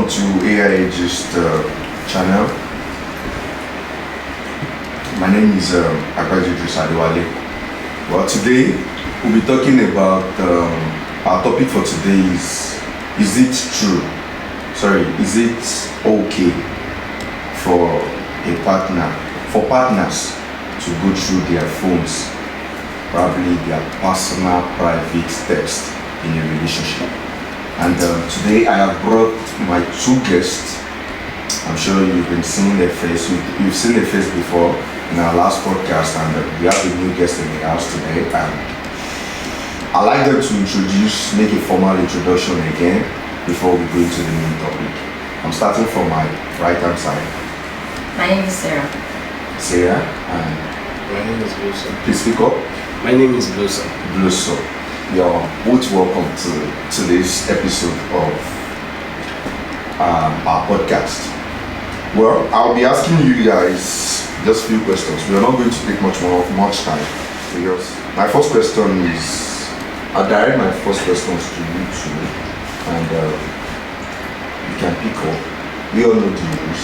welcome to AIAGIST channel. My name is AIAGIST. Well, today we'll be talking about our topic for today is it true? Is it okay for partners to go through their phones, probably their personal private text in a relationship? And today I have brought my two guests. I'm sure you've been seeing their face. You've seen their face before in our last podcast, and we have a new guest in the house today. And I'd like them to make a formal introduction again before we go into the main topic. I'm starting from my right hand side. My name is Sarah. Sarah, and my name is Blossom. Please speak up. My name is Blossom. Blossom. You're both welcome to this episode of our podcast. Well, I'll be asking you guys just a few questions. We are not going to take much time, because my first question is, I'll direct my first questions to you two, and you can pick up. We all know the rules: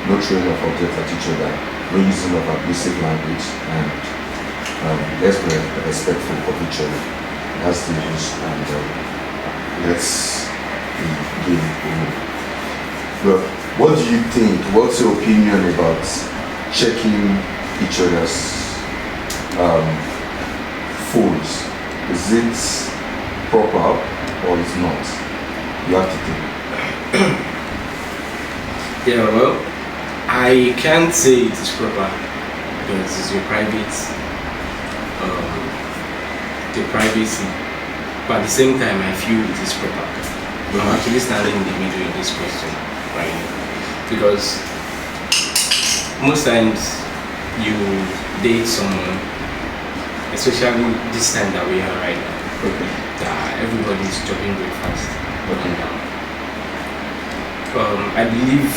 no throwing of objects at each other, no using of abusive language, and let's be respectful of each other. That's the rules, and let's begin. Well, what do you think? What's your opinion about checking each other's phones? Is it proper or is not? You have to think. Yeah, well, I can't say it is proper because it's your privacy. But at the same time, I feel it is proper. I'm actually standing in the middle in this question, right? Because most times you date someone, especially this time that we are right now, everybody is jumping very fast up and down. I believe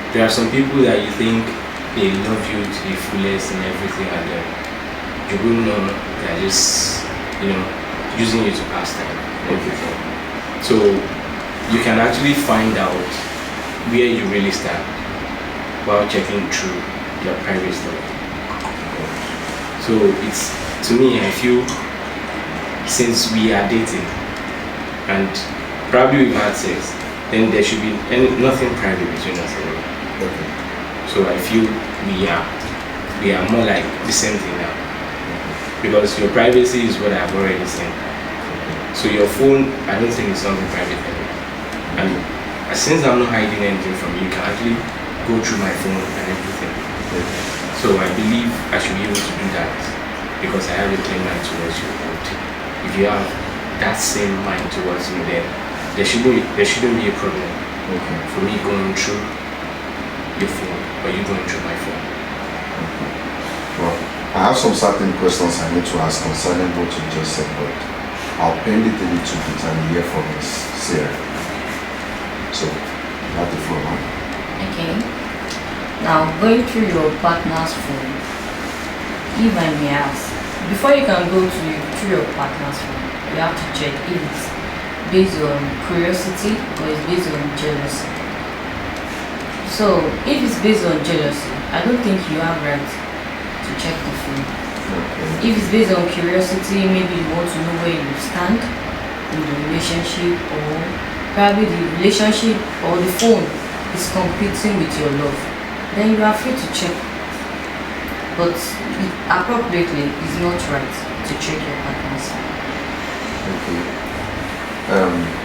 there are some people that you think they love you to the fullest and everything, and you will know they're just, using you to pass time, everything. So you can actually find out where you really stand while checking through your private stuff. So it's, to me, I feel, since we are dating and probably we've had sex, then there should be nothing private between us anymore. Okay. So I feel we are more like the same thing now, because your privacy is what I've already said. So your phone, I don't think it's something private anymore. And since I'm not hiding anything from you, you can actually go through my phone and everything. So I believe I should be able to do that because I have a clean mind towards you. And if you have that same mind towards me, then there shouldn't be a problem for me going through your phone or you going through my phone. Well, I have some certain questions I need to ask concerning what you just said, but I'll bend it a little bit and hear from Miss Sarah. So, you have the floor, man. Okay. Now, going through your partner's phone, if I may ask, before you can go through your partner's phone, you have to check if it's based on curiosity or it's based on jealousy. So, if it's based on jealousy, I don't think you have right to check the phone. Okay. If it's based on curiosity, maybe you want to know where you stand in the relationship, or probably the relationship or the phone is competing with your love, then you are free to check. But appropriately, it's not right to check your partner's phone. Okay.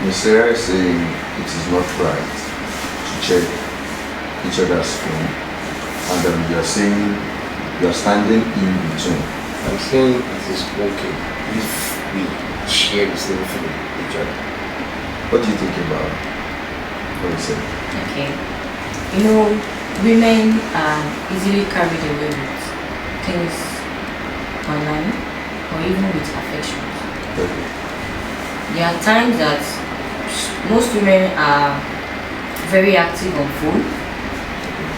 Ms. Sarah is saying it is not right to check each other's phone, and you are saying you are standing in between. I'm saying it is okay if we share the same phone with each other. What do you think about what you said? Okay. Women are easily carried away with things online or even with affections. Okay. There are times that most women are very active on phone,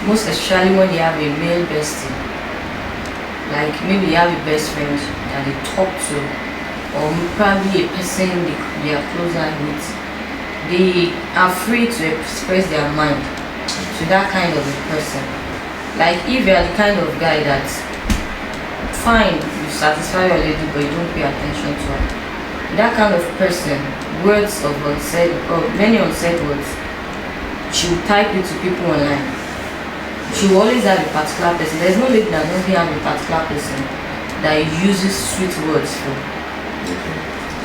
most especially when they have a male bestie. Like maybe you have a best friend that they talk to, or probably a person they are closer with. they are free to express their mind to that kind of a person. Like if you are the kind of guy that fine, you satisfy your lady but you don't pay attention to her. That kind of person, words of unsaid or many unsaid words, she will type it to people online. She will always have a particular person. There's no lady that doesn't have a particular person that uses sweet words for.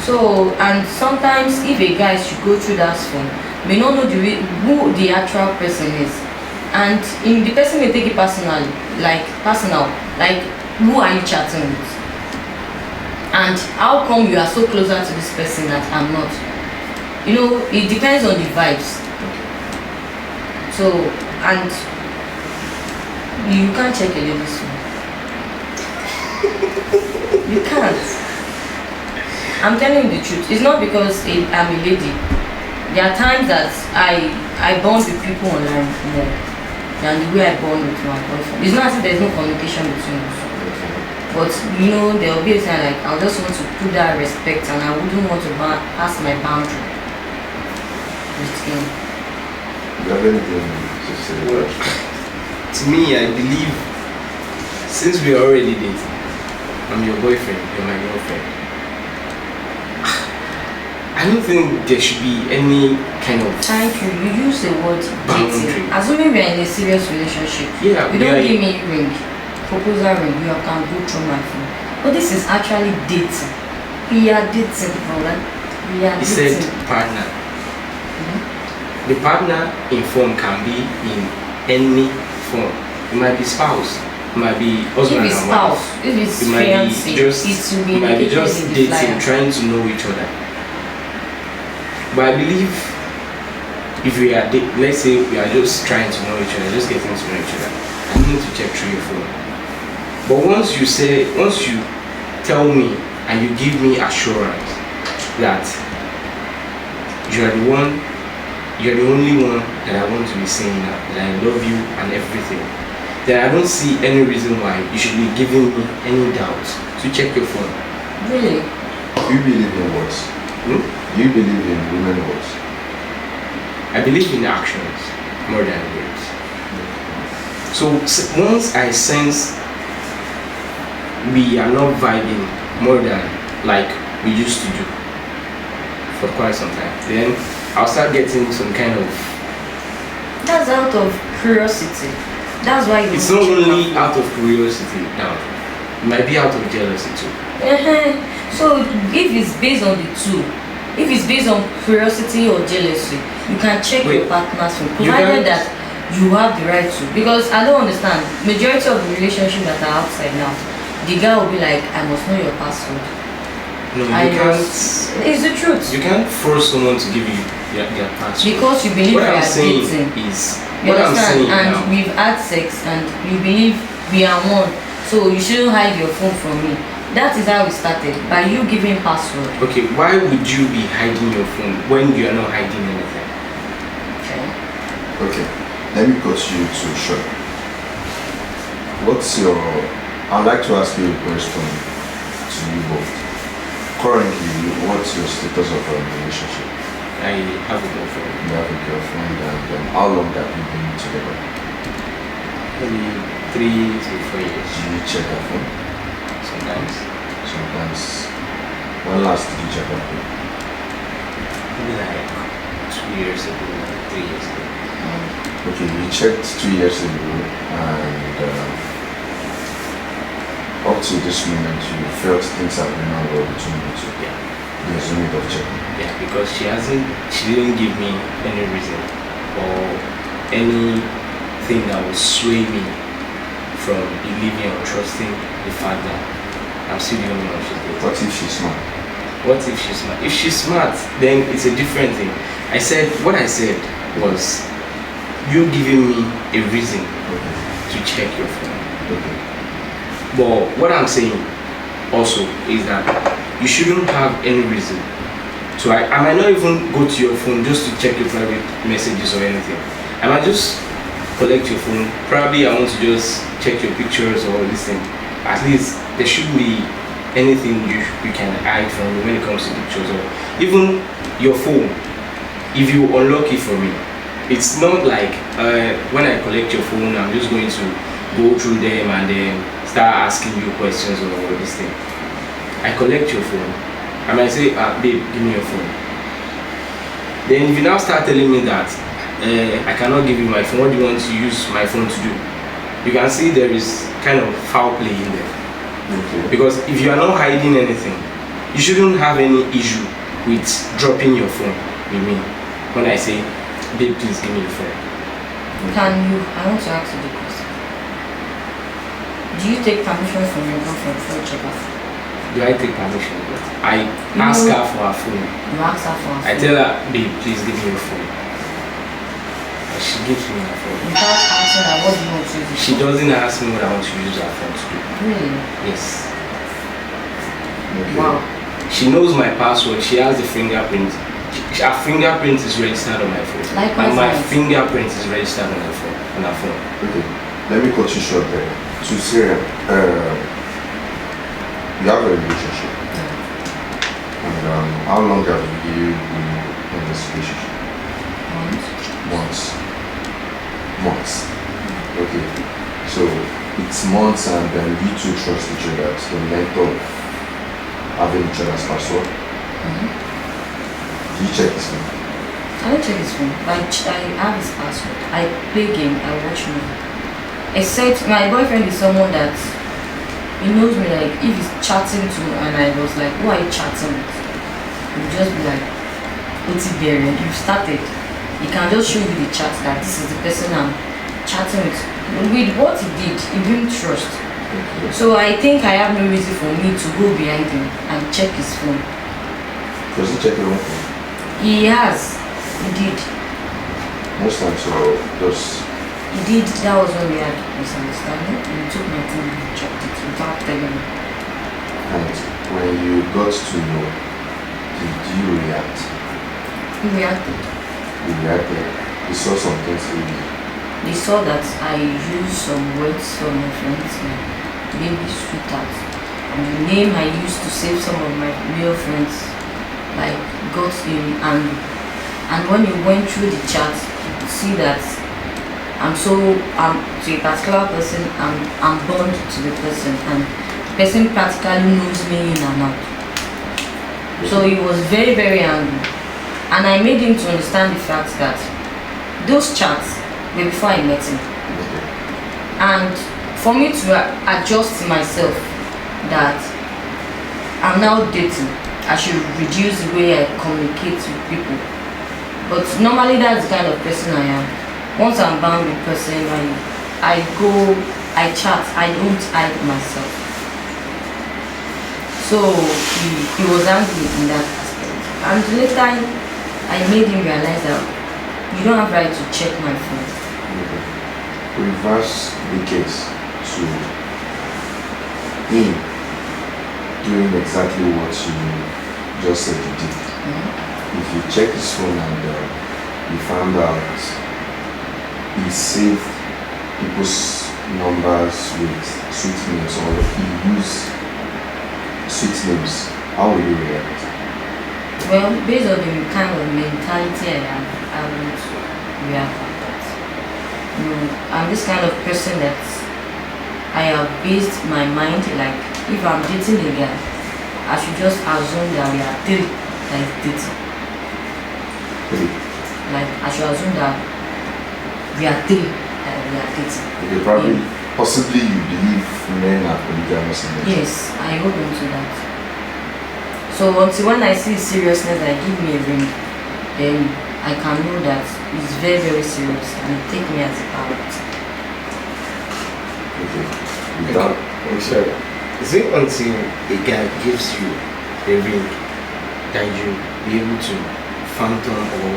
So, and sometimes if a guy should go through that phone, may not know who the actual person is, and the person may take it personal, like who are you chatting with, and how come you are so closer to this person that I'm not. You know, it depends on the vibes. So, and you can't check a lady's phone. You can't. I'm telling you the truth. It's not because I'm a lady. There are times that I bond with people online more than the way I bond with my boyfriend. It's not as if there's no communication between us. But you know, there will be a time like I just want to put that respect, and I wouldn't want to pass my boundary with him. Do you have anything to say? Well, to me, I believe since we are already dating, I'm your boyfriend, you're my girlfriend. I don't think there should be any kind of. Thank you. You use the word boundary. dating. Assuming we're in a serious relationship. Yeah, you don't give me ring, proposal ring. You can go through my phone. But this is actually dating. We are dating, alright? We are He dating. said partner. The partner in form can be in any form. It might be spouse. It might be husband If it's and spouse, wife. if it's It might fiancé, be just. it will be It might be indicated just in the dating, flyer. trying to know each other. But I believe if we are, let's say we are just trying to know each other, just getting to know each other, I need to check through your phone. But once you tell me and you give me assurance that you're the only one that I want to be seeing now, that I love you and everything, then I don't see any reason why you should be giving me any doubt to check your phone. Really? Do you believe in words? Do you believe in women words? I believe in actions more than words. So once I sense we are not vibing more than like we used to do for quite some time, then I'll start getting some kind of. That's out of curiosity. That's why you. It's not only out of curiosity now. It might be out of jealousy too. So if it's based on the two, if it's based on curiosity or jealousy, you can check your partner's phone, provided that you have the right to. Because I don't understand, majority of the relationships that are outside now, the guy will be like, I must know your password. No, you can't. It's the truth. You can't force someone to give you their password. Because you believe what we I'm are saying dating. is You what I'm understand? saying And now. we've had sex and you believe we are one. So you shouldn't hide your phone from me. That is how we started, by you giving password. Okay, why would you be hiding your phone when you are not hiding anything? Okay, let me cut you to short. I'd like to ask you a question to you both. Currently, what's your status of a relationship? I have a girlfriend. You have a girlfriend, and how long have you been together? Maybe 3 to 4 years. Do you check her phone? Sometimes. Sometimes. When last did you check her phone? Maybe like 2 years ago, 3 years ago. Okay, you checked 2 years ago, and up to this moment, you felt things have been not well between you two. Yeah. There's no need of checking. Yeah, because she didn't give me any reason or anything that would sway me from believing or trusting the fact that I'm still the only one she's dating. What if she's smart? What if she's smart? If she's smart, then it's a different thing. What I said was you giving me a reason to check your phone. Okay. But what I'm saying also is that you shouldn't have any reason. So I might not even go to your phone just to check your private messages or anything. I might just collect your phone. Probably I want to just check your pictures or listen. At least there shouldn't be anything you can hide from me when it comes to pictures or even your phone. if you unlock it for me, it's not like when I collect your phone, I'm just going to go through them and then start asking you questions or all this thing. I collect your phone. I might say, babe, give me your phone. Then if you now start telling me that I cannot give you my phone, what do you want to use my phone to do? You can see there is kind of foul play in there. Okay. Because if you are not hiding anything, you shouldn't have any issue with dropping your phone with me. When I say, babe, please give me your phone. I want to ask you the question. Do you take permission from your girlfriend before you check her phone? Do I take permission? I ask her for her phone. You ask her for her phone? I tell her, babe, please give me your phone. And she gives me her phone. Without asking her, what do you want to use? She doesn't ask me what I want to use her phone to do. Really? Yes. Okay. Wow. She knows my password. She has the fingerprint. Her fingerprint is registered on my phone. Likewise, and my mine. fingerprint is registered on her phone. Okay. Let me cut you short there. So Sarah, you have a relationship. And how long have you been in this relationship? Months. Okay. So it's months and then you two trust each other to the length of having each other's password. Do you check his phone? I don't check his phone, but I have his password. I play game, I watch movie. Except my boyfriend is someone that he knows me, like if he's chatting to me and I was like, who are you chatting with? He'll just be like, Otiberian, you started. He can just show you the chat that this is the person I'm chatting with. With what he did, he didn't trust. Okay. So I think I have no reason for me to go behind him and check his phone. Does he check your own phone? He has. He did. Most times, so does. He did. That was when we had misunderstanding. And he took my phone and checked it without telling me. And when you got to know, did you react? He reacted. You reacted. You saw some things in you. They saw that I used some words from my friends, like baby sweetheart. And the name I used to save some of my male friends, like got him angry. And when he went through the chat, you could see that to a particular person, I'm bound to the person, and the person practically knows me in and out. So he was very, very angry. And I made him to understand the fact that those chats were before I met him. And for me to adjust myself that I'm now dating, I should reduce the way I communicate with people. But normally that's the kind of person I am. Once I'm bound with person, I chat, I don't hide myself. So he was angry in that aspect. And later I made him realize that you don't have right to check my phone. Reverse the case to him doing exactly what you just said you did. If you check his phone and you found out he saved people's numbers with sweet names or he used sweet names, how will you react? Well, based on the kind of mentality I have, I would react like that. I'm this kind of person that I have based my mind, like if I'm dating a guy, I should just assume that we are three, like dating. Like I should assume that we are three, we are dating. Okay, probably, possibly you believe men are polygamous in nature. Yes, I hold on to that. So until when I see seriousness, I give me a ring, then I can know that it's very, very serious and take me as a parent. Okay. I'm sorry. Is it until a guy gives you a ring that you be able to phantom or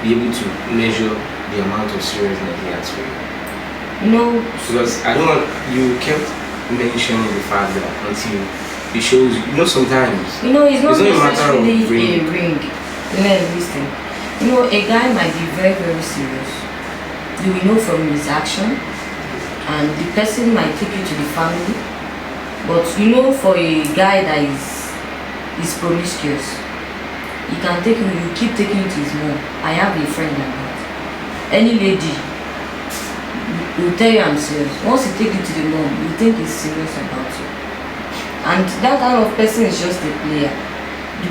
be able to measure the amount of seriousness he has for you? Because I don't want, you kept mentioning the fact that until it shows you, sometimes it's not necessarily a ring. Listen, a guy might be very, very serious. You will know from his action, and the person might take you to the family. But for a guy that is promiscuous, he can take you, you keep taking it to his mom. I have a friend like that. Any lady will tell you I'm serious. Once you take it to the mom, you think he's serious about you. And that kind of person is just a player.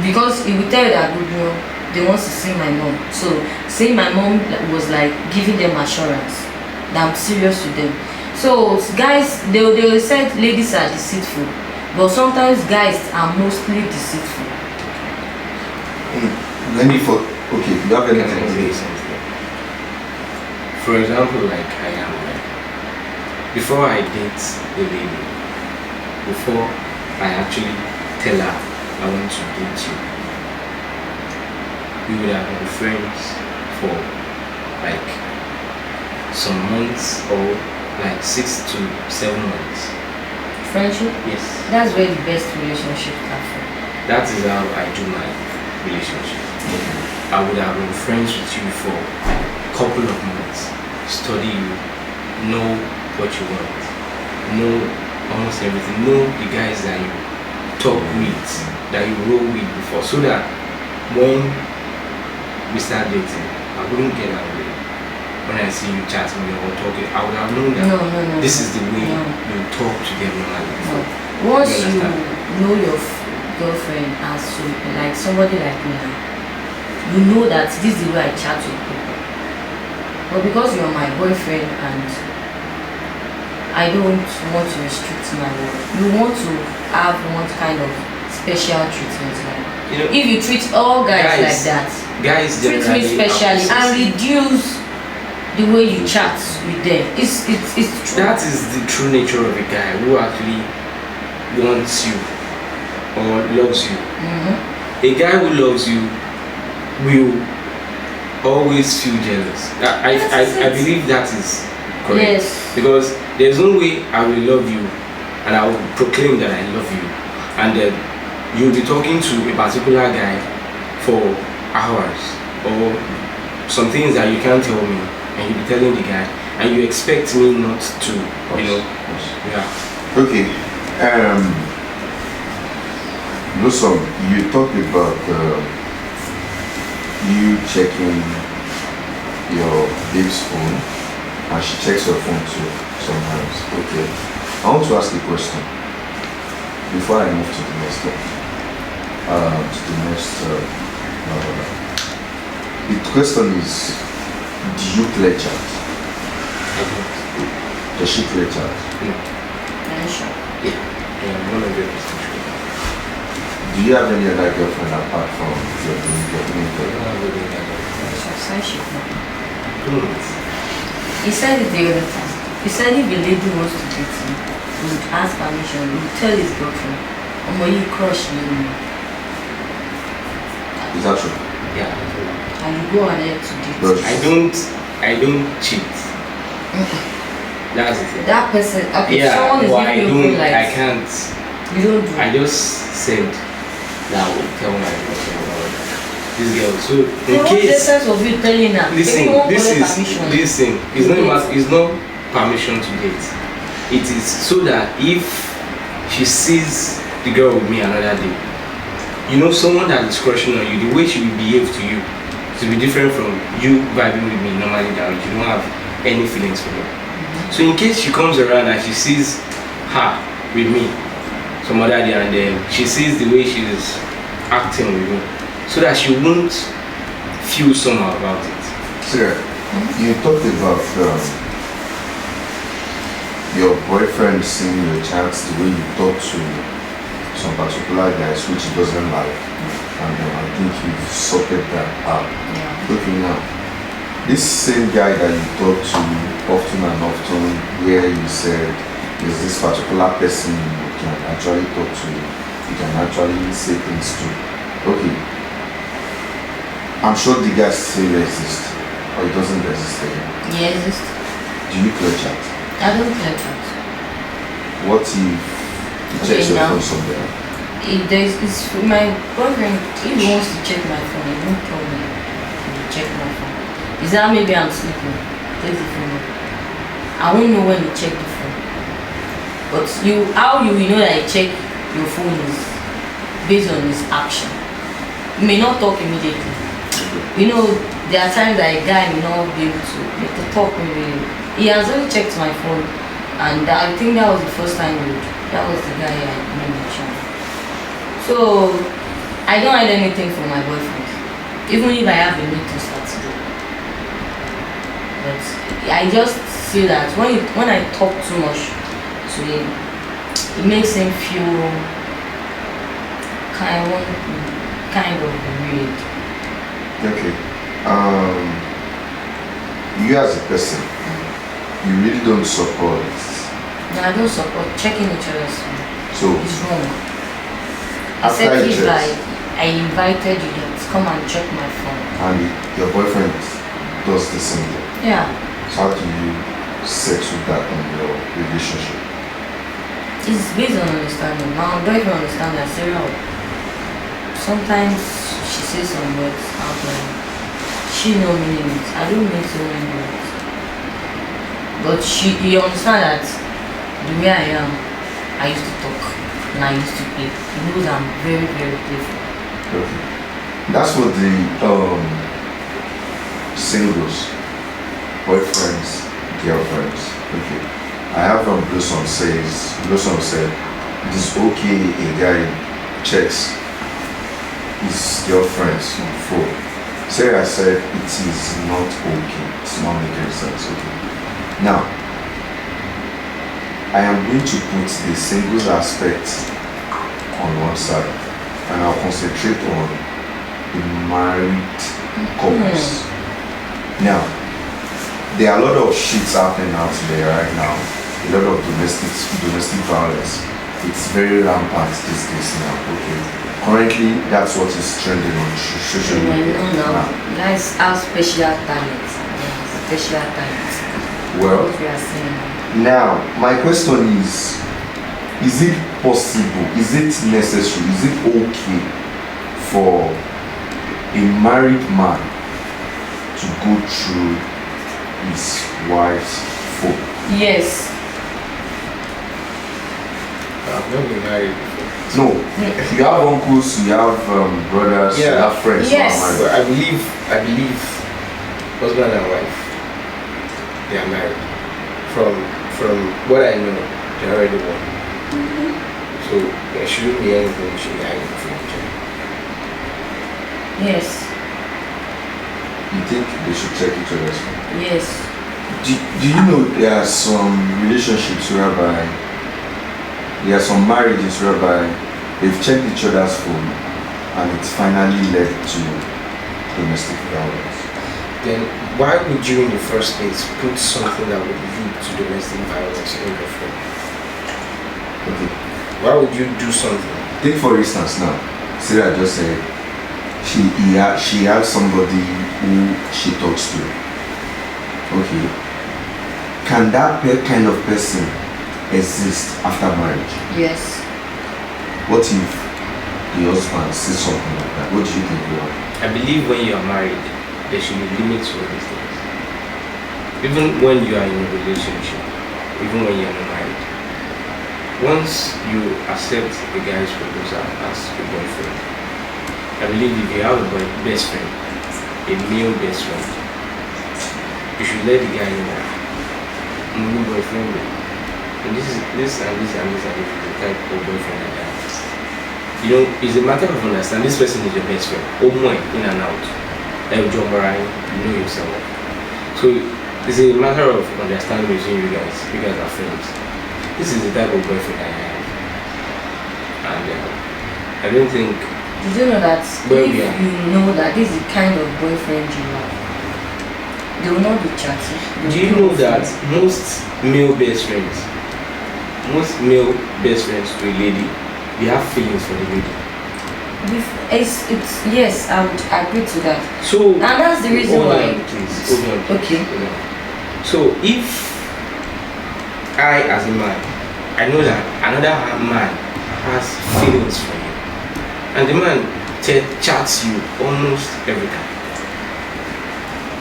Because he will tell you that, you know, they want to see my mom. So saying my mom was like giving them assurance that I'm serious with them. So guys, they said ladies are deceitful, but sometimes guys are mostly deceitful. Let me for okay, you have anything to say? Something. For example, like I am, like, before I date a lady, before I actually tell her I want to date you, we would have been friends for like some months or like 6 to 7 months. Friendship? Yes. That's where the best relationship comes from. That is how I do my relationship. I would have been friends with you for a couple of months, study you, know what you want, know almost everything, know the guys that you talk with, that you roll with before, so that when we start dating, I wouldn't get away. When I see you chatting or talking, I would have known that No. this is the way No. you talk to them normally. No. Once You you understand? know your girlfriend as so, like somebody like me now, you know that this is the way I chat with people. But because you're my boyfriend and I don't want to restrict my word, you want to have one kind of special treatment. Like, You know, if you treat all guys like that, guys treat me generally specially are and possessive. reduce the way you chat with them. It's true. That is the true nature of a guy who actually wants you or loves you. A guy who loves you will always feel jealous. I believe that is correct. Yes. Because there's no way I will love you and I will proclaim that I love you, and then you'll be talking to a particular guy for hours or some things that you can't tell me, and you'll be telling the guy, and you expect me not to, you know. Yeah. Okay. Blossom, you talked about you checking your babe's phone, and she checks your phone too sometimes. Okay. I want to ask a question before I move to the next step. The question is, do you play chat? Does she play chat? Very sure. Yeah. Yeah, 100% sure. Do you have any other girlfriend apart from your main girlfriend? Friendship. Please. He said it the other time. He said if a lady wants to date him, he would ask permission, he would tell his girlfriend, "Oh, you crush me." Is that true? Yeah. And you go ahead to date. But I don't cheat. That's it. That person, okay, Yeah, someone is well, I giving you don't. like I can't. you don't do I just said that I will tell my girlfriend about this girl. So in what's the case, sense of you telling her? listen, Maybe you won't this collect is permission. listen. It's not permission to date. It is so that if she sees the girl with me another day, you know, someone that is crushing on you, the way she will behave to you to be different from you vibing with me normally, that you don't have any feelings for her. So in case she comes around and she sees her with me some other day, and then she sees the way she is acting with me, so that she won't feel somehow about it. Sarah, you talked about your boyfriend seeing your chats, the way you talk to some particular guys which he doesn't like, and I think you've sorted that out. Yeah. Okay, now, this same guy that you talk to often and often, where you said there's this particular person you can actually talk to, you can actually say things to. Okay, I'm sure the guy still exists, or he doesn't exist again. Yes. Do you play chat? I don't play that. What if he checks your now, phone somewhere? if there's it's my boyfriend, if he wants to check my phone, he won't tell me he will check my phone. Is that maybe I'm sleeping? Take the phone up. I won't know when he check the phone. But how you will know that he check your phone is based on his action. You may not talk immediately. You know, there are times that a guy may not be able to talk maybe. He has only checked my phone, and I think that was the first time that was the guy I mentioned. So I don't hide anything from my boyfriend, even if I have a meeting Saturday. But I just see that when I talk too much to him, it makes him feel kind of weird. Okay. You as a person, you really don't support. No, I don't support checking each other's phone. So It's wrong. after Except you if check, I invited you to come and check my phone. and your boyfriend does the same thing, Yeah. so how do you settle that in your relationship? It's based on understanding. My boyfriend understands that Sarah. Sometimes she says some words out loud. She know meaning it. I don't mean so many words. But he understands that the way I am, I used to talk and I used to play. He knows I'm very, very playful. Okay. That's what the singles, boyfriends, girlfriends. Okay. I have Blossom said it is okay a guy checks his girlfriend's phone. Sarah said it is not okay. It's not making sense. Okay. Now I am going to put the singles aspect on one side, and I'll concentrate on the married couples. Now, there are a lot of shits happening out there right now. A lot of domestic violence. It's very rampant these days now. Okay. Currently, that's what is trending on social media. No. Guys have special talents. Special talents. Well, What we are seeing. now my question is it possible? Is it necessary? Is it okay for a married man to go through his wife's phone? Yes. I've not been married before. No, you have uncles, you have brothers, you Yeah. have friends Yes. who are But married. I believe husband and wife, they are married. From what I know, they're already one. So there shouldn't be anything you should be hiding from each other. Yes. You think they should check each other's phone? Yes. Do you know there are some relationships whereby there are some marriages whereby they've checked each other's phone and it's finally led to domestic violence? Then why would you in the first place put something that would lead to domestic violence in your phone? Okay. Why would you do something? Take for instance now, Sarah just said she has somebody who she talks to. Okay. Can that kind of person exist after marriage? Yes. What if the husband says something like that? What do you think will happen? I believe when you are married, there should be limits to all these things. Even when you are in a relationship, even when you are not married. Once you accept the guy's proposal as your boyfriend, I believe if you have a best friend, a male best friend, you should let the guy know that I'm your boyfriend. And this and this is the type of boyfriend I have. You know, it's a matter of understanding this person is your best friend. In and out. Like John Moran, you know yourself. So it's a matter of understanding between you guys. You guys are friends. This is the type of boyfriend I have. And I don't think. Did you know that Well, if yeah. you know that this is the kind of boyfriend you have, they will not be chatty. Do you know that most male best friends to a lady, they have feelings for the lady? It's yes, I would agree to that. So And that's the reason hold why. on, please. Hold on, please. Okay. Hold on. So if I as a man, I know that another man has feelings for you, and the man chats you almost every time,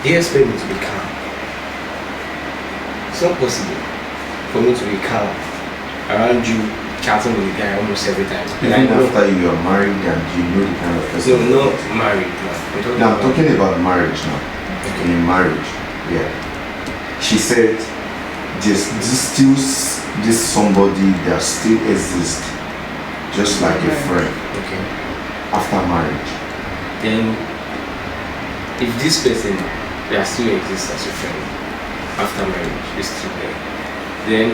they expect me to be calm. It's not possible for me to be calm around you chatting with the guy almost every time. And I Even know, after you are married and you know the kind of person. no, not married now. Now I'm talking about marriage now. Okay. In marriage, yeah. She said this somebody that still exists, just like a friend Okay. after marriage. Then, if this person that still exists as a friend after marriage is still there, then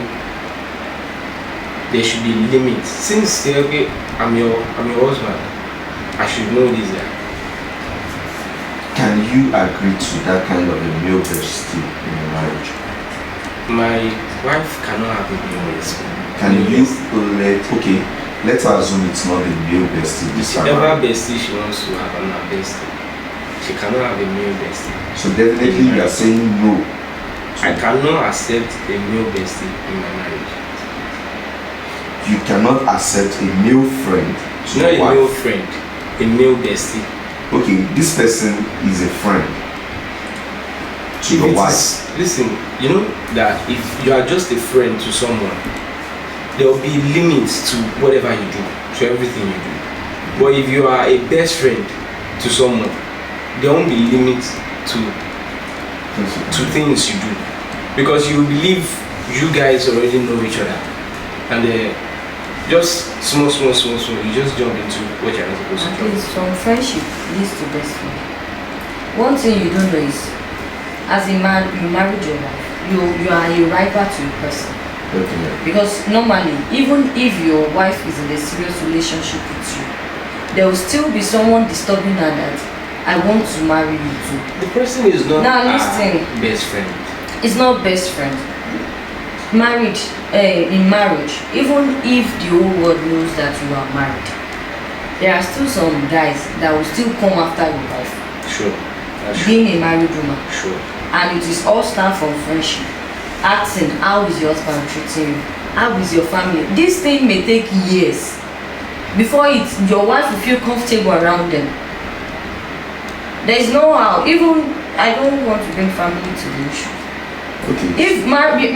there should be limits. Since say, okay, I'm your husband, I should know this guy. Can you agree to that kind of a male bestie in a marriage? My wife cannot have a male bestie. Can you let's assume it's not a male bestie this time Whichever around. bestie she wants to have, I'm not bestie. She cannot have a male bestie. So definitely you are saying no. I cannot accept a male bestie in my marriage. You cannot accept a male friend to Not a your wife. male friend, a male bestie. Okay, this person is a friend to If your it wife. is- listen, you know that if you are just a friend to someone, there will be limits to whatever you do, to everything you do. But if you are a best friend to someone, there won't be limits to things you do, because you believe you guys already know each other, and just small, you just jump into what you're not supposed to At jump. least from friendship leads to best friend. One thing you don't know is, as a man, you married your wife. You are a rival to a person. Definitely. Because normally, even if your wife is in a serious relationship with you, there will still be someone disturbing her that I want to marry you too. The person is not Now our listen. best friend. It's not best friend. Marriage, in marriage, even if the whole world knows that you are married, there are still some guys that will still come after your wife, Sure. That's true. being a married woman. Sure. And it is all start from friendship. Asking how is your husband treating you, how is your family. This thing may take years before your wife will feel comfortable around them. There is no how. Even I don't want to bring family to the issue. Okay. If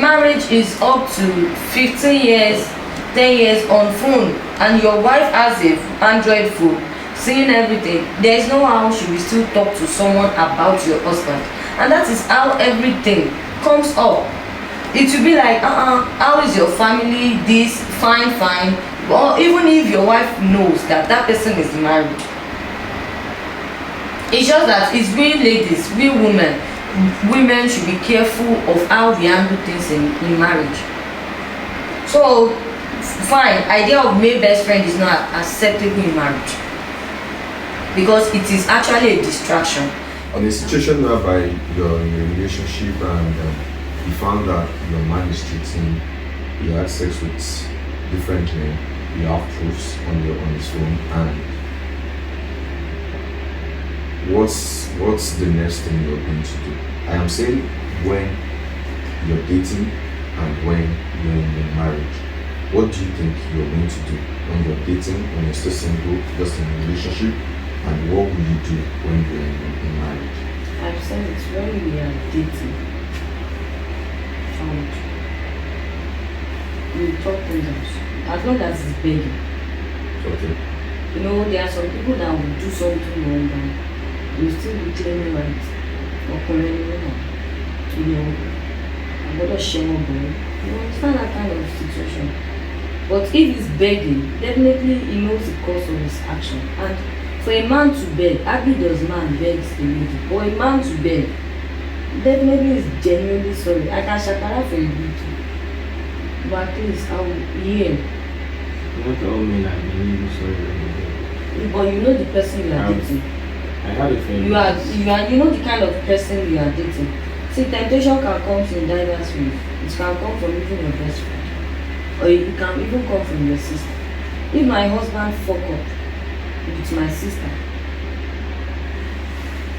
marriage is up to 15 years, 10 years on phone, and your wife has a Android phone, seeing everything, there is no how she will still talk to someone about your husband. And that is how everything comes up. It will be like, how is your family? This, fine. Or even if your wife knows that that person is married, it's just that it's we ladies, we women should be careful of how we handle things in marriage. So, fine, idea of male best friend is not acceptable in marriage, because it is actually a distraction. On a situation whereby you're in a relationship and you found that your man is cheating, you had sex with different men, you have proofs on his phone, and what's the next thing you're going to do? I am saying when you're dating and when you're in a marriage. What do you think you're going to do when you're dating, when you're still single, just in a relationship, and what will you do when you're in marriage? I've said it's when we are dating and we talk things out, as long as it's begging. Okay. You know, there are some people that will do something wrong and will still be claiming rights or correcting women. You know, I'm gonna share more boy. You understand that kind of situation. But if he's begging, definitely he knows the cause of his action. And for a man to beg, hardly does man begs the lady. For a man to beg, definitely is genuinely sorry. I can shakara for a bit, but at least I will hear. Not all men are really sorry when they beg. But you know the person you are Um, dating. I had a friend. You know the kind of person you are dating. See, temptation can come in diverse ways. It can come from even your best friend, or it can even come from your sister. If my husband fuck up with my sister,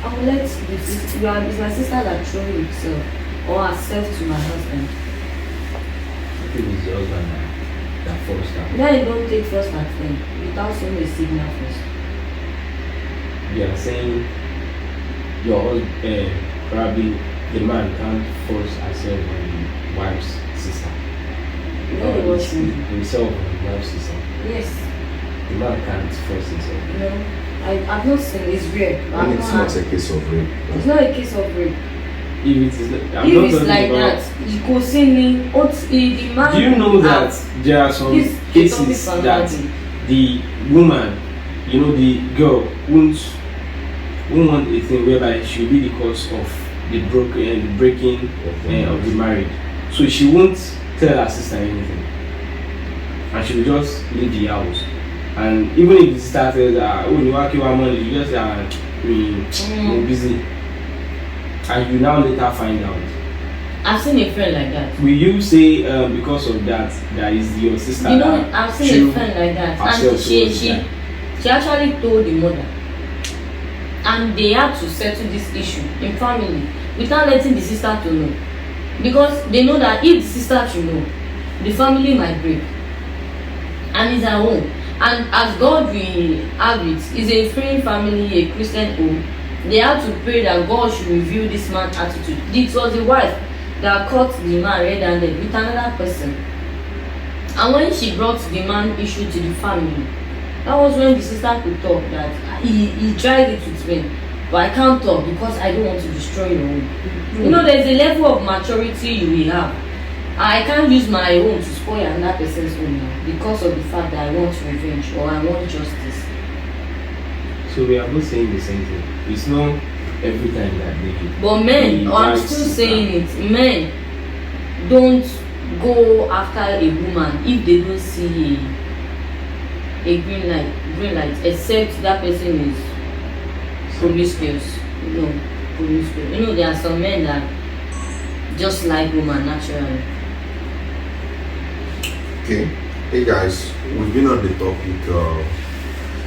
I will let it's my sister that throw himself or herself to my husband. If it is the husband that forced her. Then you don't take first at them without seeing a signal first. You are saying your husband, probably the man can't force herself on the wife's sister. You know the God should. himself or his wife's system. Yes. The man can't force himself. No, I've not seen it's rare. And it's not a case of rape. It's not a case of rape. If it is, I'm If not it's talking like about. that, you could see me. The man. Do you know that there are some This cases topic that for the woman, the girl, won't want a thing whereby she will be the cause of the breaking of the marriage. So she won't tell her sister anything, and she will just leave the house. And even if the sister says, "Oh, you work your money," you just say, "I'm busy," and you now later find out. I've seen a friend like that. Will you say because of that is your sister? I've seen a friend like that, and she actually told the mother, and they had to settle this issue in family without letting the sister to know, because they know that if the sister should know, the family might break, and it's her home. And as God will have it, it's a free family, a Christian home. They had to pray that God should reveal this man's attitude. It was the wife that caught the man red-handed with another person, and when she brought the man issue to the family, that was when the sister could talk that he tried it with me, but I can't talk because I don't want to destroy your home. There's a level of maturity you will have. I can't use my own to spoil another person's home now because of the fact that I want revenge or I want justice. So we are both saying the same thing. It's not every time that they. But men, I'm still saying it, men don't go after a woman if they don't see a green light, except that person is promiscuous. Promiscuous. There are some men that just like women naturally. Okay. Hey guys, we've been on the topic of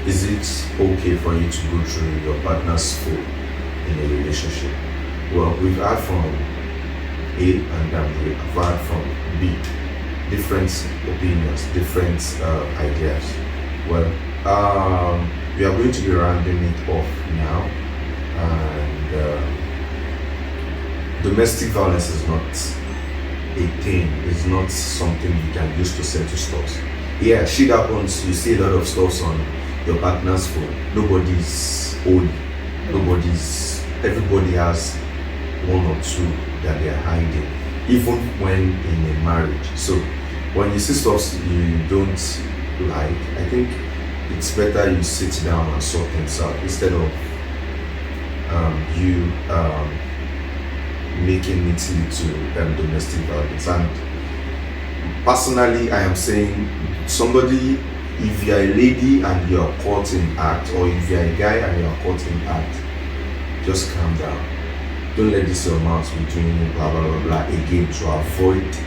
is it okay for you to go through your partner's phone in a relationship? Well, we've heard from A and we've heard from B. Different opinions, different ideas. Well, we are going to be rounding it off now. And domestic violence is not a thing, it's not something you can use to settle stuff. Yeah, shit happens, you see a lot of stuff on your partner's phone. Nobody's old, everybody has one or two that they are hiding, even when in a marriage. So when you see stuff you don't like, I think it's better you sit down and sort things out instead of you making it lead to domestic violence. And personally, I am saying somebody, if you are a lady and you are caught in act, or if you are a guy and you are caught in act, just calm down. Don't let this your mouth be doing blah blah blah blah again to avoid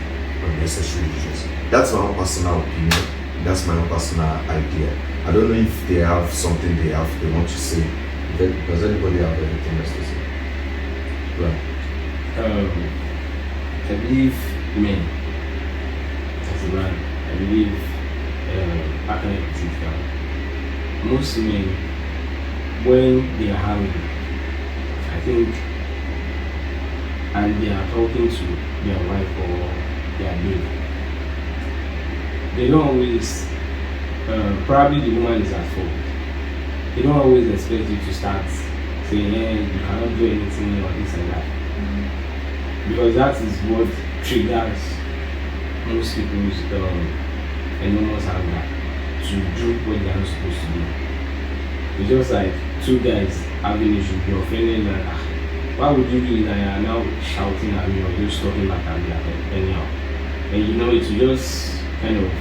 unnecessary issues. That's my own personal opinion. That's my own personal idea. I don't know if they have something they want to say. Does anybody have anything else to say? Right. I believe men, as a man, I believe, how can I put it down? Most men, when they are having, I think, and they are talking to their wife or their babe, they don't always, probably the woman is at fault. They don't always expect you to start saying, you cannot do anything or this and that. Because that is what triggers most people's enormous anger to do what they are not supposed to do. It's just like two guys having issues, you're offended and why would you do it and you are now shouting at me or just talking back at me anyhow. And it will just kind of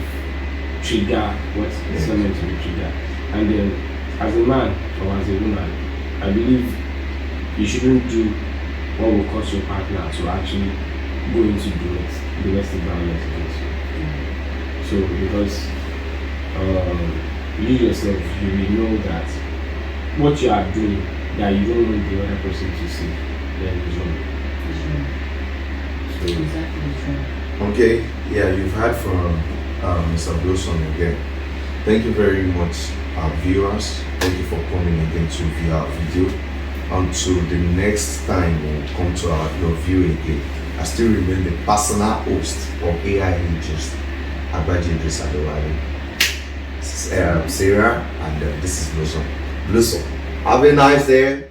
trigger what is not meant to be triggered. And then as a man or as a woman, I believe you shouldn't do what will cause your partner to actually go into domestic violence against you. So because you yourself, you will know that what you are doing that you don't want the other person to see, then is wrong. So, Exactly. Okay, yeah, you've heard from Mr. Wilson again. Thank you very much, our viewers. Thank you for coming again to view our video. Until the next time we'll come to your view again. I still remain the personal host of AIAGIST. Agbaji Idris Adewale, Sarah, and this is Blossom. Blossom. Have a nice day.